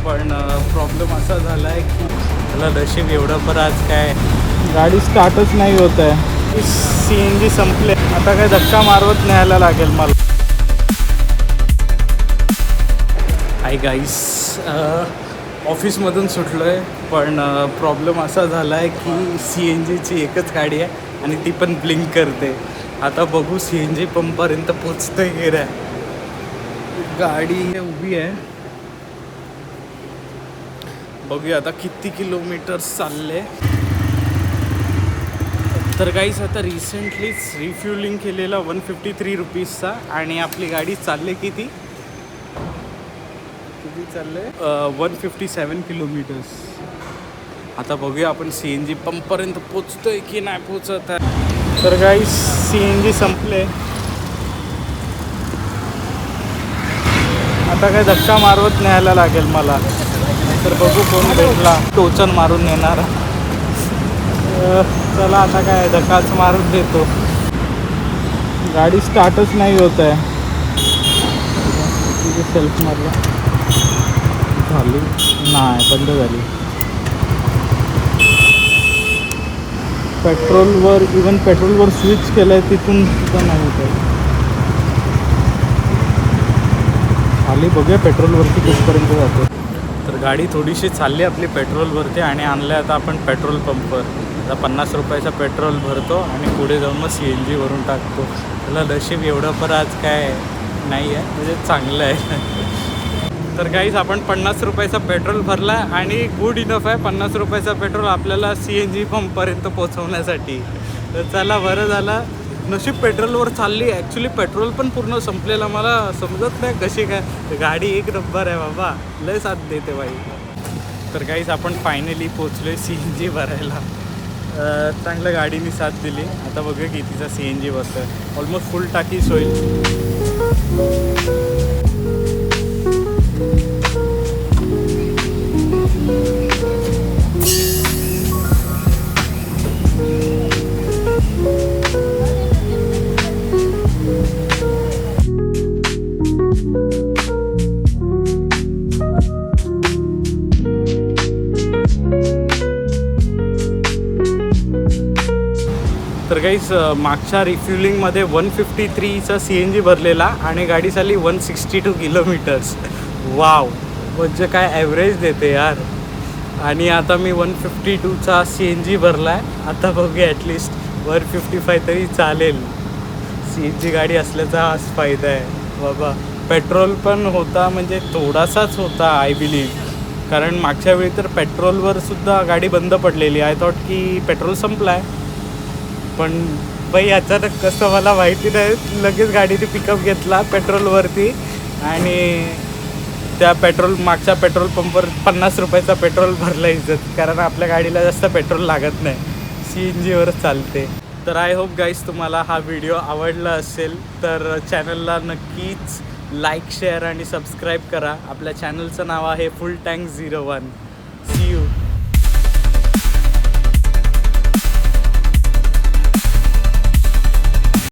पण प्रॉब्लेम असा झाला आहे की मला नशीब एवढं पण आज काय गाडी स्टार्टच नाही होत आहे. CNG संपले, आता काय धक्का मारवत न्यायला लागेल मला. हाय गाईस, ऑफिसमधून सुटलो आहे पण प्रॉब्लेम असा झाला आहे की CNGची एकच गाडी आहे आणि ती पण ब्लिंक करते. आता बघू CNG पंपपर्यंत पोचतोय की रे. गाडी उभी आहे, बघूया आता किती किलोमीटर चालले. तर गाईस आता रिसेंटलीच रिफ्युलिंग केलेला 153 रुपीजचा आणि आपली गाडी चालले किती चालले 157 किलोमीटर्स. आता बघूया आपण CNG पंपपर्यंत पोचतोय की नाही पोचत आहे. तर गाईस CNG संपले, आता काय धक्का मारवत न्यायला लागेल मला. तर बघू कोण भेटला टोचन मारून नेणार. चला आता काय धक्काच मारून देतो. गाडी स्टार्टच नाही होत आहे. सेल्फ मारला, झाली नाही, बंद झाली. पेट्रोलवर इवन पेट्रोलवर स्विच केलं आहे तिथून सुद्धा नाही होत आहे. खाली बघूया पेट्रोलवरती कुठपर्यंत जातो. तर गाडी थोडीशी चालली आपली पेट्रोलवरती आणि आणलं आता आपण पेट्रोल पंपवर. आता 50 रुपयाचा पेट्रोल भरतो आणि पुढे जाऊन मग CNG वरून टाकतो. त्याला नशीब एवढं पण आज काय नाही आहे, म्हणजे चांगलं आहे. तर गाईस आपण 50 रुपयाचा पेट्रोल भरला आणि गुड इनफ आहे 50 रुपयाचा पेट्रोल आपल्याला CNG पंपपर्यंत पोचवण्यासाठी. तर चला बरं झालं, नशीब पेट्रोलवर चालली. ॲक्च्युली पेट्रोल पण पूर्ण संपलेला, मला समजत नाही कशी काय. गाडी एक नंबर आहे बाबा, लय साथ देते बाई. तर गाईस आपण फायनली पोचलो आहे CNG भरायला. चांगल्या गाडीने साथ दिली. आता बघूया कितीचा CNG बसतो आहे. ऑलमोस्ट फुल टाकीच होईल. तर गाईस मागच्या रिफ्युलिंगमध्ये 153चा CNG भरलेला आणि गाडी चालली 162 किलोमीटर्स. वाव, म्हणजे काय ॲव्हरेज देते यार. आणि आता मी 152चा CNG भरला आहे. आता बघूया ॲटलिस्ट 155 तरी चालेल. CNG गाडी असल्याचा हाच फायदा आहे बाबा. पेट्रोल पण होता, म्हणजे थोडासाच होता आय बिलीव्ह, कारण मागच्या वेळी तर पेट्रोलवर सुद्धा गाडी बंद पडलेली. आय थॉट की पेट्रोल संपला आहे, पण बाई अचानक कसं मला माहिती नाही, लगेच गाडीने पिकअप घेतला पेट्रोलवरती आणि त्या मागच्या पेट्रोल पंपवर 50 रुपयाचा पेट्रोल भरला इज्जत, कारण आपल्या गाडीला जास्त पेट्रोल लागत नाही, CNGवरच चालते. तर आय होप गाईस तुम्हाला हा व्हिडिओ आवडला असेल तर चॅनलला नक्कीच लाईक, शेअर आणि सबस्क्राईब करा. आपल्या चॅनलचं नाव आहे फुल टँक 01.